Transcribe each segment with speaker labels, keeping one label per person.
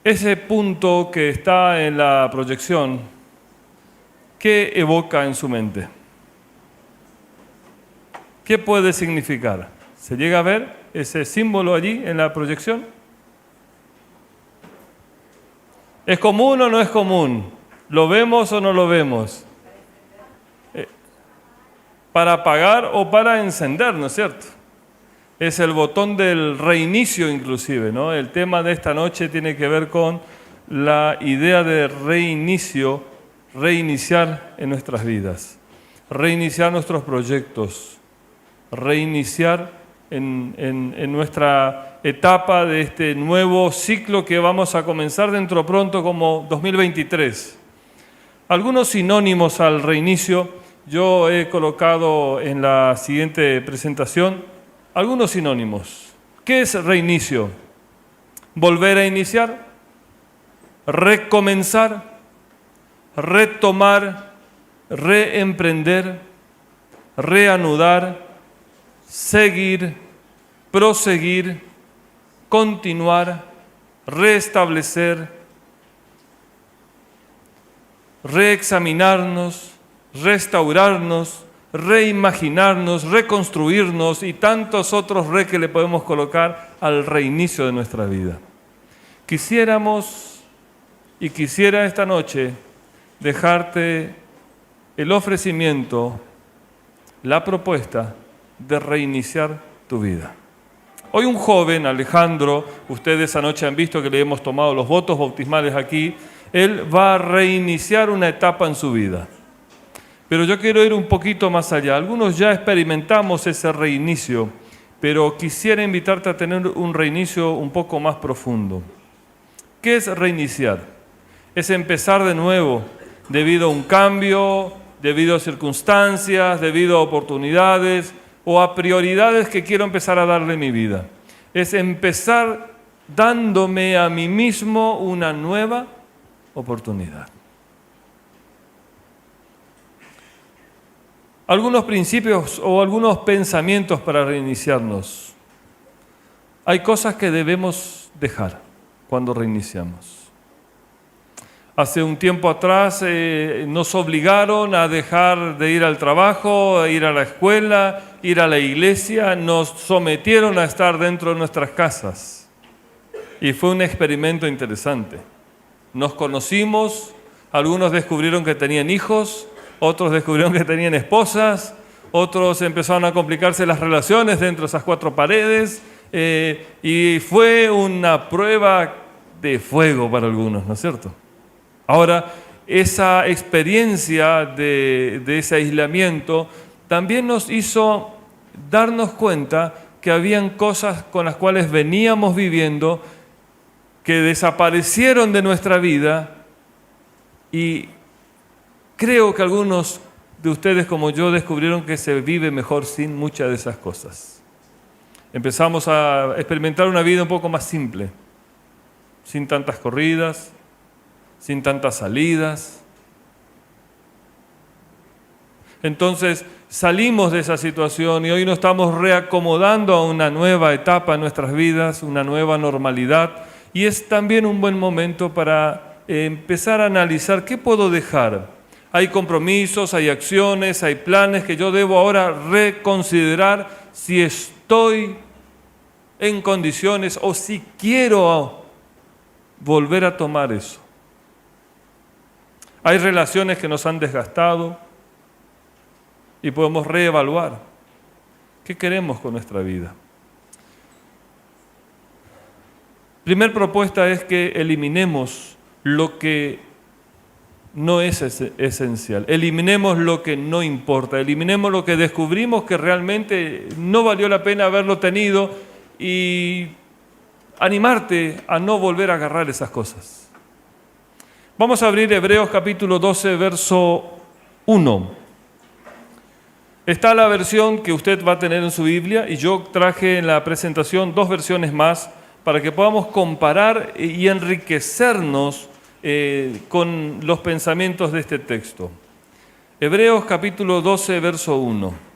Speaker 1: Ese punto que está en la proyección, ¿qué evoca en su mente? ¿Qué puede significar? ¿Se llega a ver ese símbolo allí en la proyección? ¿Es común o no es común? ¿Lo vemos o no lo vemos? Para apagar o para encender, ¿no es cierto? Es el botón del reinicio inclusive, ¿no? El tema de esta noche tiene que ver con la idea de reinicio, reiniciar en nuestras vidas, reiniciar nuestros proyectos, reiniciar en nuestra etapa de este nuevo ciclo que vamos a comenzar dentro pronto como 2023. Algunos sinónimos al reinicio, yo he colocado en la siguiente presentación algunos sinónimos. ¿Qué es reinicio? Volver a iniciar, recomenzar, retomar, reemprender, reanudar, seguir, proseguir, continuar, restablecer, reexaminarnos, restaurarnos, reimaginarnos, reconstruirnos y tantos otros que le podemos colocar al reinicio de nuestra vida. Quisiéramos y quisiera esta noche dejarte el ofrecimiento, la propuesta de reiniciar tu vida. Hoy un joven, Alejandro, ustedes anoche han visto que le hemos tomado los votos bautismales aquí, él va a reiniciar una etapa en su vida. Pero yo quiero ir un poquito más allá. Algunos ya experimentamos ese reinicio, pero quisiera invitarte a tener un reinicio un poco más profundo. ¿Qué es reiniciar? Es empezar de nuevo, debido a un cambio, debido a circunstancias, debido a oportunidades o a prioridades que quiero empezar a darle en mi vida. Es empezar dándome a mí mismo una nueva oportunidad. Algunos principios o algunos pensamientos para reiniciarnos. Hay cosas que debemos dejar cuando reiniciamos. Hace un tiempo atrás nos obligaron a dejar de ir al trabajo, a ir a la escuela, ir a la iglesia, nos sometieron a estar dentro de nuestras casas. Y fue un experimento interesante. Nos conocimos, algunos descubrieron que tenían hijos, otros descubrieron que tenían esposas, otros empezaron a complicarse las relaciones dentro de esas cuatro paredes, y fue una prueba de fuego para algunos, ¿no es cierto? Ahora, esa experiencia de ese aislamiento también nos hizo darnos cuenta que habían cosas con las cuales veníamos viviendo que desaparecieron de nuestra vida, y creo que algunos de ustedes como yo descubrieron que se vive mejor sin muchas de esas cosas. Empezamos a experimentar una vida un poco más simple, sin tantas corridas, sin tantas salidas. Entonces salimos de esa situación y hoy nos estamos reacomodando a una nueva etapa en nuestras vidas, una nueva normalidad, y es también un buen momento para empezar a analizar qué puedo dejar. Hay compromisos, hay acciones, hay planes que yo debo ahora reconsiderar si estoy en condiciones o si quiero volver a tomar eso. Hay relaciones que nos han desgastado y podemos reevaluar qué queremos con nuestra vida. Primera propuesta es que eliminemos lo que no es esencial. Eliminemos lo que no importa. Eliminemos lo que descubrimos que realmente no valió la pena haberlo tenido, y animarte a no volver a agarrar esas cosas. Vamos a abrir Hebreos capítulo 12, verso 1. Está la versión que usted va a tener en su Biblia, y yo traje en la presentación dos versiones más para que podamos comparar y enriquecernos con los pensamientos de este texto. Hebreos capítulo 12, verso 1.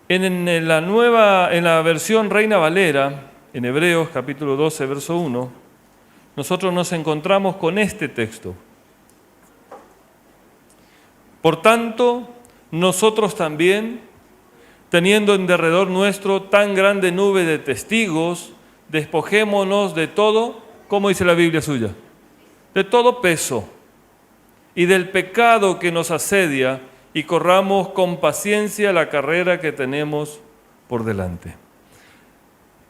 Speaker 1: En la versión Reina Valera, en Hebreos capítulo 12, verso 1, nosotros nos encontramos con este texto. Por tanto, nosotros también, teniendo en derredor nuestro tan grande nube de testigos, despojémonos de todo, ¿cómo dice la Biblia suya? De todo peso y del pecado que nos asedia, y corramos con paciencia la carrera que tenemos por delante.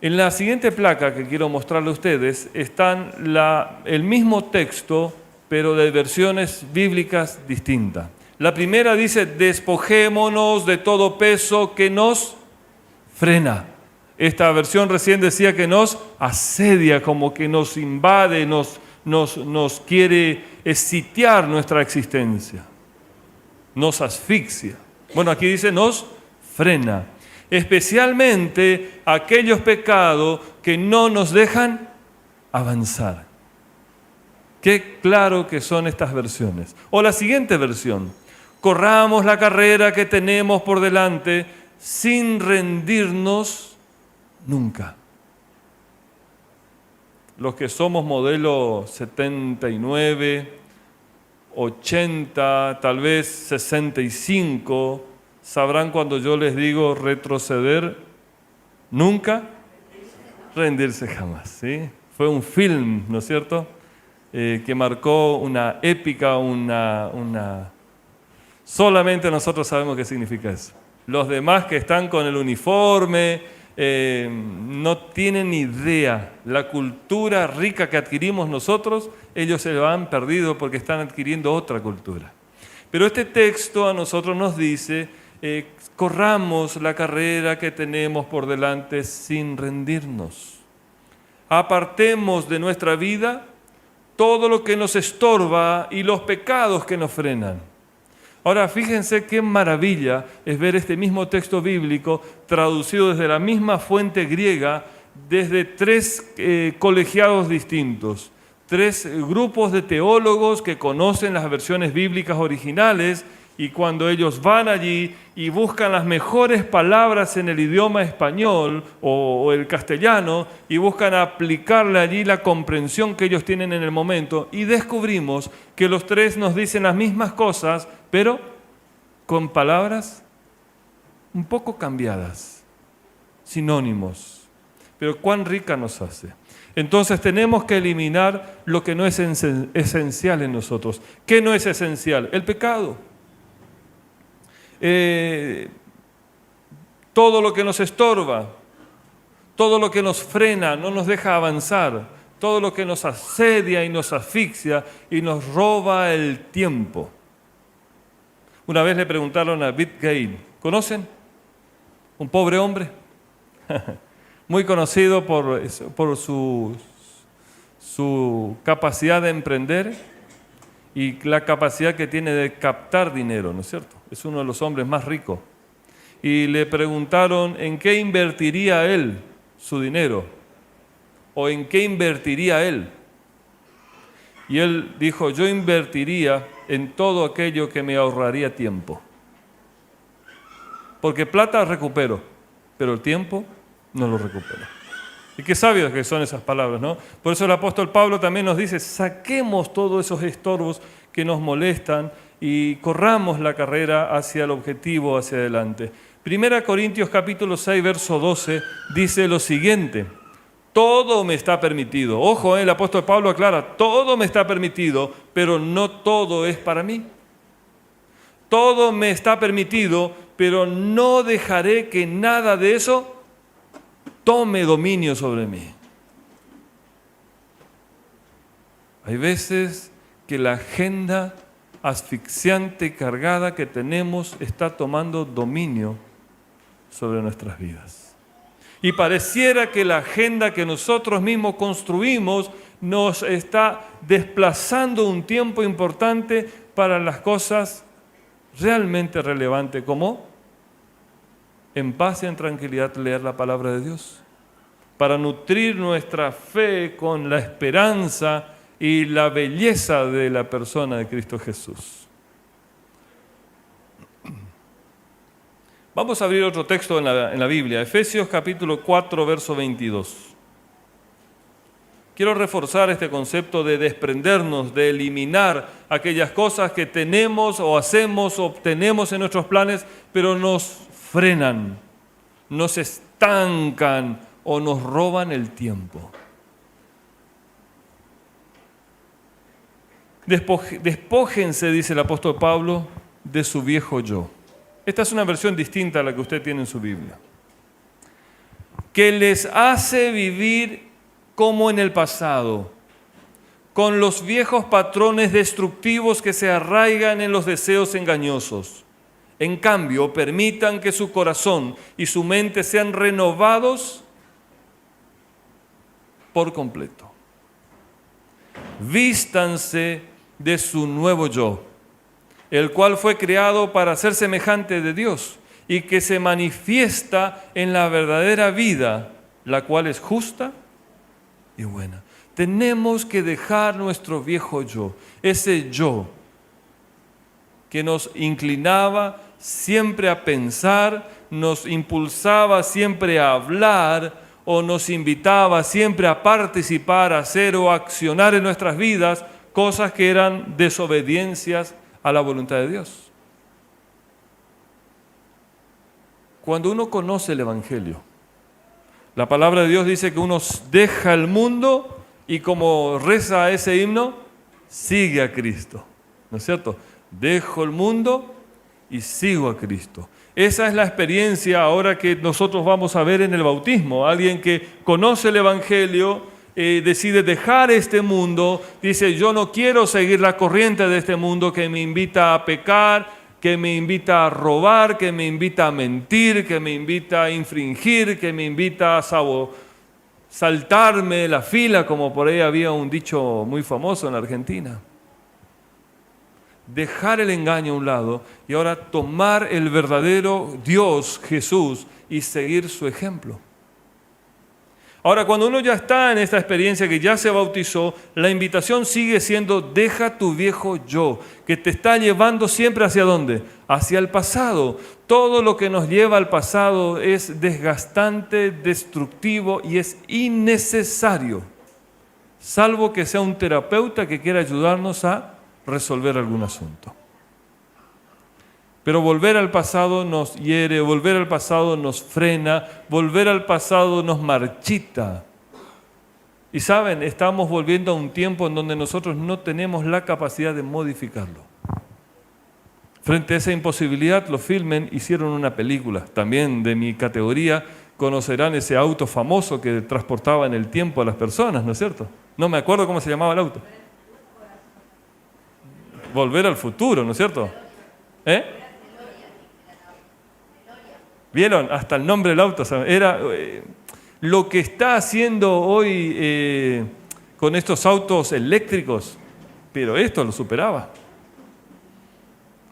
Speaker 1: En la siguiente placa que quiero mostrarle a ustedes están el mismo texto, pero de versiones bíblicas distintas. La primera dice, despojémonos de todo peso que nos frena. Esta versión recién decía que nos asedia, como que nos invade, nos quiere sitiar nuestra existencia. Nos asfixia. Bueno, aquí dice nos frena. Especialmente aquellos pecados que no nos dejan avanzar. Qué claro que son estas versiones. O la siguiente versión. Corramos la carrera que tenemos por delante sin rendirnos nunca. Los que somos modelo 79, 80, tal vez 65, sabrán cuando yo les digo retroceder nunca, rendirse jamás. ¿Sí? Fue un film, ¿no es cierto?, que marcó una épica, Solamente nosotros sabemos qué significa eso. Los demás que están con el uniforme no tienen ni idea. La cultura rica que adquirimos nosotros, ellos se lo han perdido porque están adquiriendo otra cultura. Pero este texto a nosotros nos dice, corramos la carrera que tenemos por delante sin rendirnos. Apartemos de nuestra vida todo lo que nos estorba y los pecados que nos frenan. Ahora, fíjense qué maravilla es ver este mismo texto bíblico traducido desde la misma fuente griega, desde tres colegiados distintos, tres grupos de teólogos que conocen las versiones bíblicas originales, y cuando ellos van allí y buscan las mejores palabras en el idioma español o el castellano y buscan aplicarle allí la comprensión que ellos tienen en el momento, y descubrimos que los tres nos dicen las mismas cosas, pero con palabras un poco cambiadas, sinónimos. Pero cuán rica nos hace. Entonces tenemos que eliminar lo que no es esencial en nosotros. ¿Qué no es esencial? El pecado. Todo lo que nos estorba, todo lo que nos frena, no nos deja avanzar, todo lo que nos asedia y nos asfixia y nos roba el tiempo. Una vez le preguntaron a Bill Gates, ¿conocen? Un pobre hombre, muy conocido por su capacidad de emprender y la capacidad que tiene de captar dinero, ¿no es cierto? Es uno de los hombres más ricos. Y le preguntaron en qué invertiría él su dinero, o en qué invertiría él. Y él dijo, yo invertiría en todo aquello que me ahorraría tiempo. Porque plata recupero, pero el tiempo no lo recupero. Y qué sabios que son esas palabras, ¿no? Por eso el apóstol Pablo también nos dice, saquemos todos esos estorbos que nos molestan y corramos la carrera hacia el objetivo, hacia adelante. 1 Corintios capítulo 6, verso 12, dice lo siguiente, todo me está permitido. Ojo, el apóstol Pablo aclara, todo me está permitido, pero no todo es para mí. Todo me está permitido, pero no dejaré que nada de eso tome dominio sobre mí. Hay veces que la agenda asfixiante y cargada que tenemos está tomando dominio sobre nuestras vidas. Y pareciera que la agenda que nosotros mismos construimos nos está desplazando un tiempo importante para las cosas realmente relevantes, como en paz y en tranquilidad leer la palabra de Dios, para nutrir nuestra fe con la esperanza y la belleza de la persona de Cristo Jesús. Vamos a abrir otro texto en la Biblia, Efesios capítulo 4, verso 22. Quiero reforzar este concepto de desprendernos, de eliminar aquellas cosas que tenemos o hacemos o obtenemos en nuestros planes, pero nos frenan, nos estancan o nos roban el tiempo. Despójense, dice el apóstol Pablo, de su viejo yo. Esta es una versión distinta a la que usted tiene en su Biblia. Que les hace vivir como en el pasado, con los viejos patrones destructivos que se arraigan en los deseos engañosos. En cambio, permitan que su corazón y su mente sean renovados por completo. Vístanse de su nuevo yo, el cual fue creado para ser semejante de Dios y que se manifiesta en la verdadera vida, la cual es justa y buena. Tenemos que dejar nuestro viejo yo, ese yo que nos inclinaba siempre a pensar, nos impulsaba siempre a hablar o nos invitaba siempre a participar, a hacer o a accionar en nuestras vidas cosas que eran desobediencias a la voluntad de Dios. Cuando uno conoce el Evangelio, la palabra de Dios dice que uno deja el mundo y como reza ese himno, sigue a Cristo. ¿No es cierto? Dejo el mundo y sigo a Cristo. Esa es la experiencia ahora que nosotros vamos a ver en el bautismo. Alguien que conoce el Evangelio, decide dejar este mundo, dice, yo no quiero seguir la corriente de este mundo que me invita a pecar, que me invita a robar, que me invita a mentir, que me invita a infringir, que me invita a saltarme la fila, como por ahí había un dicho muy famoso en la Argentina. Dejar el engaño a un lado y ahora tomar el verdadero Dios, Jesús, y seguir su ejemplo. Ahora, cuando uno ya está en esta experiencia que ya se bautizó, la invitación sigue siendo, deja tu viejo yo, que te está llevando siempre ¿hacia dónde? Hacia el pasado. Todo lo que nos lleva al pasado es desgastante, destructivo y es innecesario, salvo que sea un terapeuta que quiera ayudarnos a resolver algún asunto. Pero volver al pasado nos hiere, volver al pasado nos frena, volver al pasado nos marchita. Y saben, estamos volviendo a un tiempo en donde nosotros no tenemos la capacidad de modificarlo. Frente a esa imposibilidad, los Filmen hicieron una película, también de mi categoría. Conocerán ese auto famoso que transportaba en el tiempo a las personas, ¿no es cierto? No me acuerdo cómo se llamaba el auto. Volver al futuro, ¿no es cierto? ¿Vieron? Hasta el nombre del auto. Era lo que está haciendo hoy con estos autos eléctricos, pero esto lo superaba.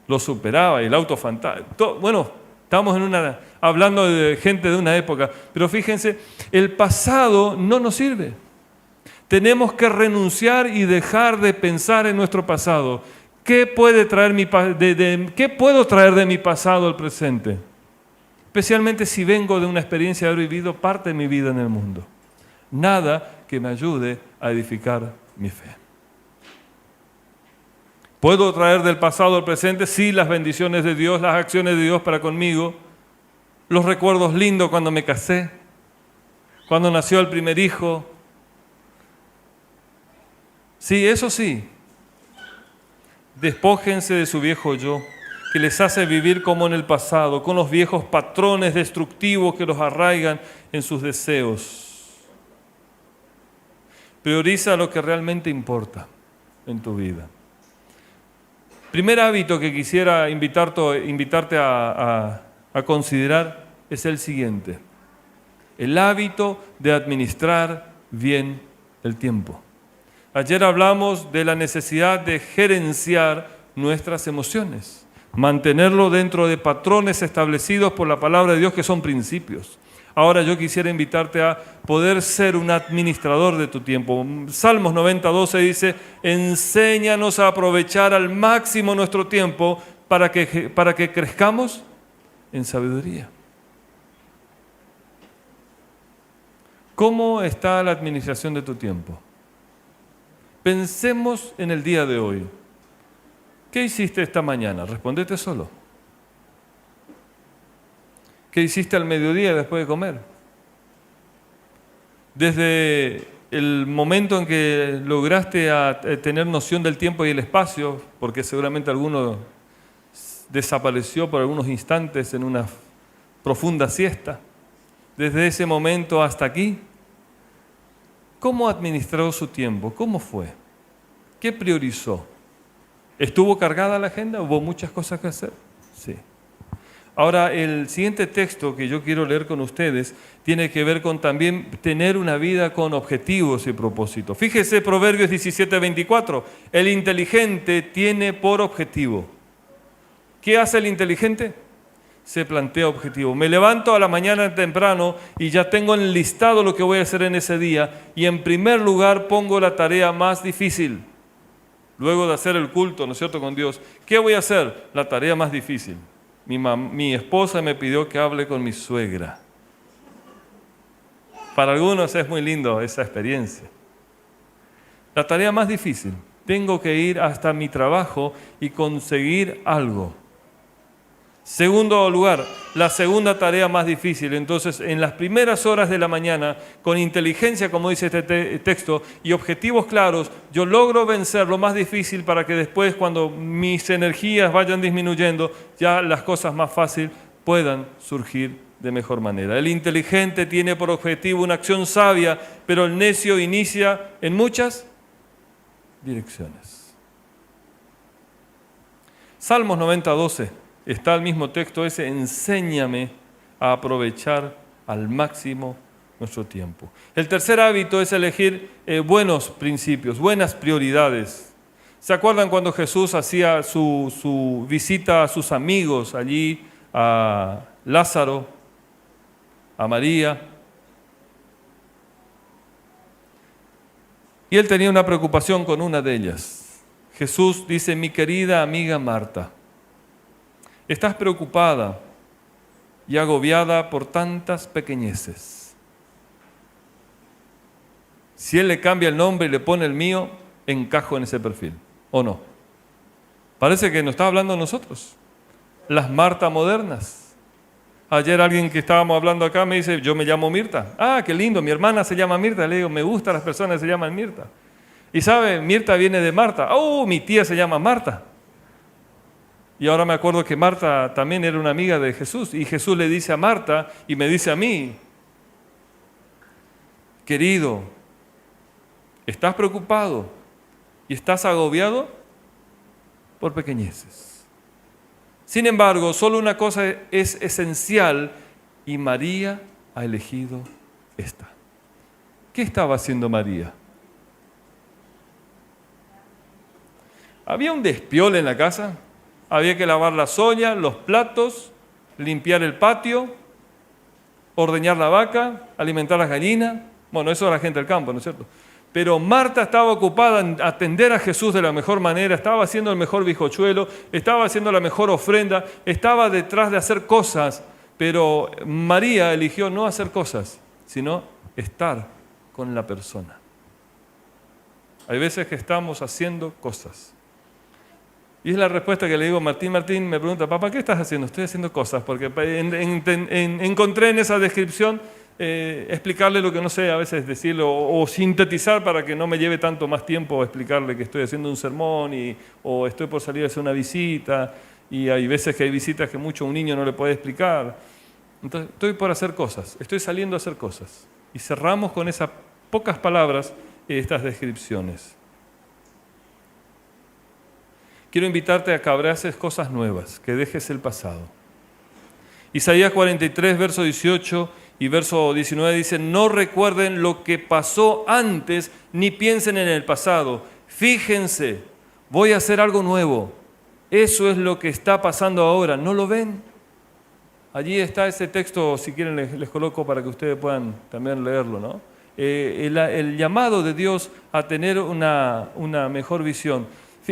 Speaker 1: Lo superaba, y el auto fantástico. Bueno, estamos hablando de gente de una época, pero fíjense, el pasado no nos sirve. Tenemos que renunciar y dejar de pensar en nuestro pasado. ¿Qué puedo traer de mi pasado al presente? Especialmente si vengo de una experiencia de haber vivido parte de mi vida en el mundo. Nada que me ayude a edificar mi fe. ¿Puedo traer del pasado al presente? Sí, las bendiciones de Dios, las acciones de Dios para conmigo, los recuerdos lindos cuando me casé, cuando nació el primer hijo. Sí, eso sí. Despójense de su viejo yo, que les hace vivir como en el pasado, con los viejos patrones destructivos que los arraigan en sus deseos. Prioriza lo que realmente importa en tu vida. Primer hábito que quisiera invitarte a considerar es el siguiente: el hábito de administrar bien el tiempo. Ayer hablamos de la necesidad de gerenciar nuestras emociones, mantenerlo dentro de patrones establecidos por la palabra de Dios que son principios. Ahora yo quisiera invitarte a poder ser un administrador de tu tiempo. Salmos 90:12 dice, enséñanos a aprovechar al máximo nuestro tiempo para que crezcamos en sabiduría. ¿Cómo está la administración de tu tiempo? Pensemos en el día de hoy. ¿Qué hiciste esta mañana? Respondete solo. ¿Qué hiciste al mediodía después de comer? Desde el momento en que lograste tener noción del tiempo y el espacio, porque seguramente alguno desapareció por algunos instantes en una profunda siesta, desde ese momento hasta aquí, ¿cómo administró su tiempo? ¿Cómo fue? ¿Qué priorizó? ¿Estuvo cargada la agenda? ¿Hubo muchas cosas que hacer? Sí. Ahora, el siguiente texto que yo quiero leer con ustedes tiene que ver con también tener una vida con objetivos y propósitos. Fíjese, Proverbios 17:24. El inteligente tiene por objetivo. ¿Qué hace el inteligente? Se plantea objetivo. Me levanto a la mañana temprano y ya tengo enlistado lo que voy a hacer en ese día y en primer lugar pongo la tarea más difícil. Luego de hacer el culto, ¿no es cierto?, con Dios, ¿qué voy a hacer? La tarea más difícil. Mi esposa me pidió que hable con mi suegra. Para algunos es muy lindo esa experiencia. La tarea más difícil. Tengo que ir hasta mi trabajo y conseguir algo. Segundo lugar, la segunda tarea más difícil. Entonces, en las primeras horas de la mañana, con inteligencia, como dice este texto, y objetivos claros, yo logro vencer lo más difícil para que después, cuando mis energías vayan disminuyendo, ya las cosas más fáciles puedan surgir de mejor manera. El inteligente tiene por objetivo una acción sabia, pero el necio inicia en muchas direcciones. Salmos 90:12. Está el mismo texto ese, enséñame a aprovechar al máximo nuestro tiempo. El tercer hábito es elegir buenos principios, buenas prioridades. ¿Se acuerdan cuando Jesús hacía su visita a sus amigos allí, a Lázaro, a María? Y él tenía una preocupación con una de ellas. Jesús dice, mi querida amiga Marta, estás preocupada y agobiada por tantas pequeñeces. Si él le cambia el nombre y le pone el mío, encajo en ese perfil, ¿o no? Parece que nos está hablando a nosotros, las Marta modernas. Ayer alguien que estábamos hablando acá me dice, yo me llamo Mirta. Ah, qué lindo, mi hermana se llama Mirta. Le digo, me gustan las personas que se llaman Mirta. Y sabe, Mirta viene de Marta. Oh, mi tía se llama Marta. Y ahora me acuerdo que Marta también era una amiga de Jesús. Y Jesús le dice a Marta y me dice a mí, querido, ¿estás preocupado y estás agobiado por pequeñeces? Sin embargo, solo una cosa es esencial y María ha elegido esta. ¿Qué estaba haciendo María? ¿Había un despiole en la casa? Había que lavar las ollas, los platos, limpiar el patio, ordeñar la vaca, alimentar las gallinas. Bueno, eso era la gente del campo, ¿no es cierto? Pero Marta estaba ocupada en atender a Jesús de la mejor manera, estaba haciendo el mejor bizcochuelo, estaba haciendo la mejor ofrenda, estaba detrás de hacer cosas, pero María eligió no hacer cosas, sino estar con la persona. Hay veces que estamos haciendo cosas. Y es la respuesta que le digo a Martín. Martín me pregunta, papá, ¿qué estás haciendo? Estoy haciendo cosas, porque encontré en esa descripción explicarle lo que no sé, a veces decirlo, o sintetizar para que no me lleve tanto más tiempo explicarle que estoy haciendo un sermón o estoy por salir a hacer una visita, y hay veces que hay visitas que mucho un niño no le puede explicar. Entonces, estoy por hacer cosas, estoy saliendo a hacer cosas. Y cerramos con esas pocas palabras estas descripciones. Quiero invitarte a que abraces cosas nuevas, que dejes el pasado. Isaías 43, verso 18 y verso 19 dice, no recuerden lo que pasó antes, ni piensen en el pasado. Fíjense, voy a hacer algo nuevo. Eso es lo que está pasando ahora. ¿No lo ven? Allí está ese texto, si quieren les coloco para que ustedes puedan también leerlo, ¿no? El llamado de Dios a tener una mejor visión.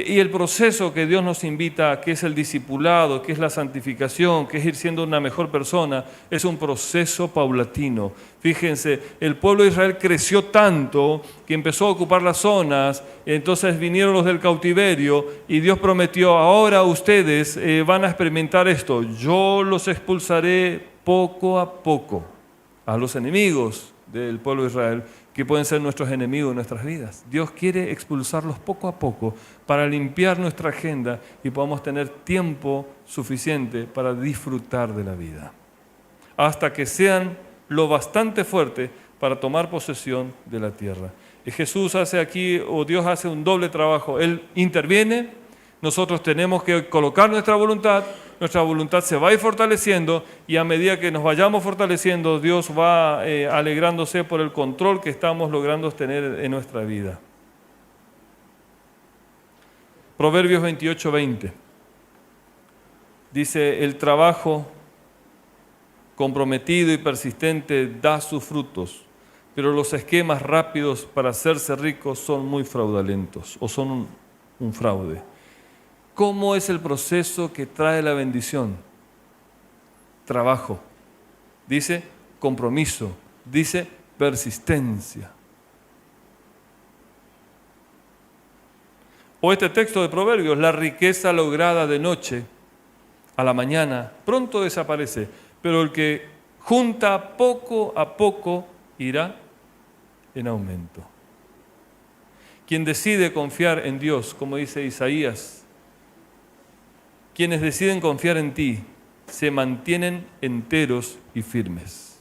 Speaker 1: Y el proceso que Dios nos invita, que es el discipulado, que es la santificación, que es ir siendo una mejor persona, es un proceso paulatino. Fíjense, el pueblo de Israel creció tanto que empezó a ocupar las zonas, entonces vinieron los del cautiverio y Dios prometió, ahora ustedes van a experimentar esto, yo los expulsaré poco a poco a los enemigos del pueblo de Israel, que pueden ser nuestros enemigos en nuestras vidas. Dios quiere expulsarlos poco a poco para limpiar nuestra agenda y podamos tener tiempo suficiente para disfrutar de la vida, hasta que sean lo bastante fuerte para tomar posesión de la tierra. Y Jesús hace aquí, o Dios hace un doble trabajo. Él interviene, nosotros tenemos que colocar nuestra voluntad se va a ir fortaleciendo y a medida que nos vayamos fortaleciendo, Dios va alegrándose por el control que estamos logrando tener en nuestra vida. Proverbios 28:20 dice, el trabajo comprometido y persistente da sus frutos, pero los esquemas rápidos para hacerse ricos son muy fraudulentos o son un fraude. ¿Cómo es el proceso que trae la bendición? Trabajo, dice compromiso, dice persistencia. O este texto de Proverbios, la riqueza lograda de noche a la mañana pronto desaparece, pero el que junta poco a poco irá en aumento. Quien decide confiar en Dios, como dice Isaías, quienes deciden confiar en ti se mantienen enteros y firmes.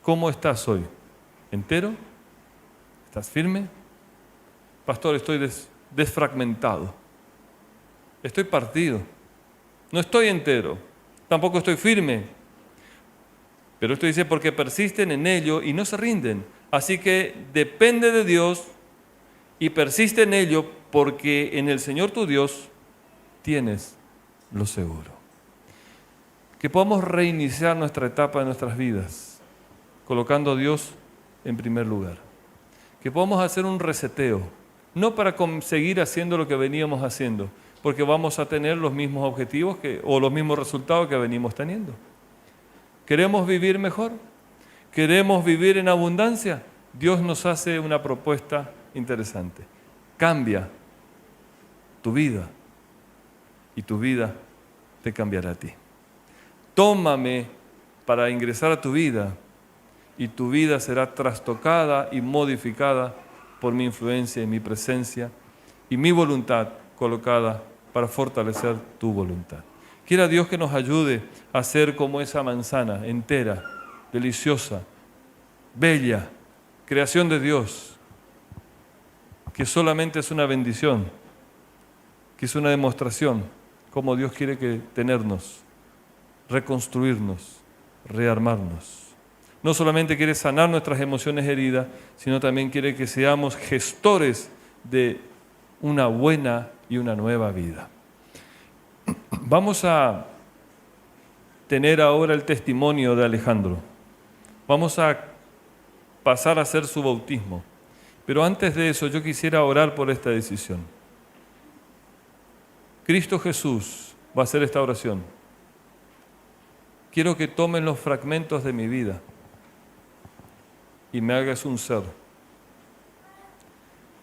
Speaker 1: ¿Cómo estás hoy? ¿Entero? ¿Estás firme? Pastor, estoy desfragmentado. Estoy partido. No estoy entero. Tampoco estoy firme. Pero esto dice porque persisten en ello y no se rinden. Así que depende de Dios y persiste en ello porque en el Señor tu Dios tienes lo seguro. Que podamos reiniciar nuestra etapa de nuestras vidas, colocando a Dios en primer lugar. Que podamos hacer un reseteo, no para seguir haciendo lo que veníamos haciendo, porque vamos a tener los mismos objetivos o los mismos resultados que venimos teniendo. ¿Queremos vivir mejor? ¿Queremos vivir en abundancia? Dios nos hace una propuesta interesante. Cambia tu vida y tu vida te cambiará a ti. Tómame para ingresar a tu vida y tu vida será trastocada y modificada por mi influencia y mi presencia y mi voluntad colocada para fortalecer tu voluntad. Quiera Dios que nos ayude a ser como esa manzana entera, deliciosa, bella, creación de Dios, que solamente es una bendición, que es una demostración cómo Dios quiere tenernos, reconstruirnos, rearmarnos. No solamente quiere sanar nuestras emociones heridas, sino también quiere que seamos gestores de una buena y una nueva vida. Vamos a tener ahora el testimonio de Alejandro. Vamos a pasar a hacer su bautismo. Pero antes de eso, yo quisiera orar por esta decisión. Cristo Jesús va a hacer esta oración. Quiero que tomen los fragmentos de mi vida y me hagas un ser.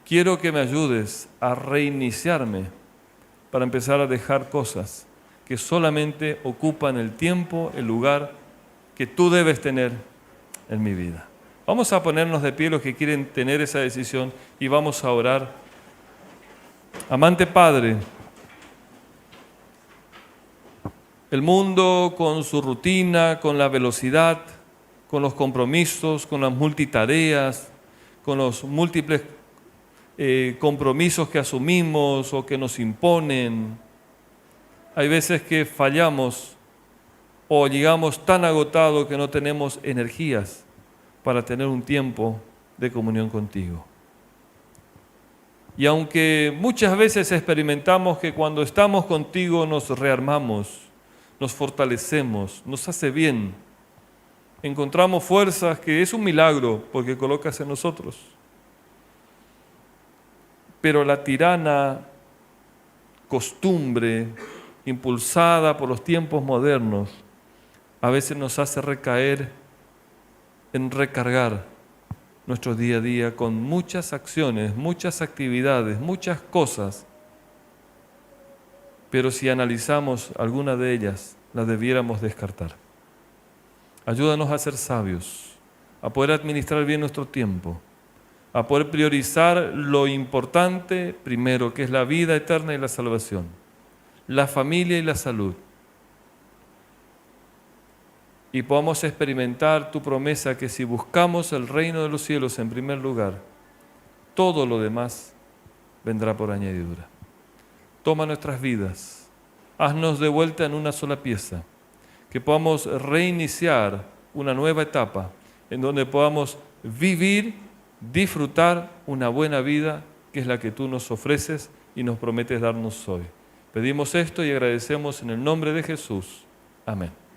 Speaker 1: Quiero que me ayudes a reiniciarme para empezar a dejar cosas que solamente ocupan el tiempo, el lugar que tú debes tener en mi vida. Vamos a ponernos de pie los que quieren tener esa decisión y vamos a orar. Amante Padre, el mundo con su rutina, con la velocidad, con los compromisos, con las multitareas, con los múltiples compromisos que asumimos o que nos imponen. Hay veces que fallamos o llegamos tan agotados que no tenemos energías para tener un tiempo de comunión contigo. Y aunque muchas veces experimentamos que cuando estamos contigo nos rearmamos, nos fortalecemos, nos hace bien, encontramos fuerzas que es un milagro porque colocas en nosotros. Pero la tirana costumbre impulsada por los tiempos modernos a veces nos hace recaer en recargar nuestro día a día con muchas acciones, muchas actividades, muchas cosas. Pero si analizamos alguna de ellas, las debiéramos descartar. Ayúdanos a ser sabios, a poder administrar bien nuestro tiempo, a poder priorizar lo importante primero, que es la vida eterna y la salvación, la familia y la salud. Y podamos experimentar tu promesa que si buscamos el reino de los cielos en primer lugar, todo lo demás vendrá por añadidura. Toma nuestras vidas, haznos de vuelta en una sola pieza, que podamos reiniciar una nueva etapa en donde podamos vivir, disfrutar una buena vida que es la que tú nos ofreces y nos prometes darnos hoy. Pedimos esto y agradecemos en el nombre de Jesús. Amén.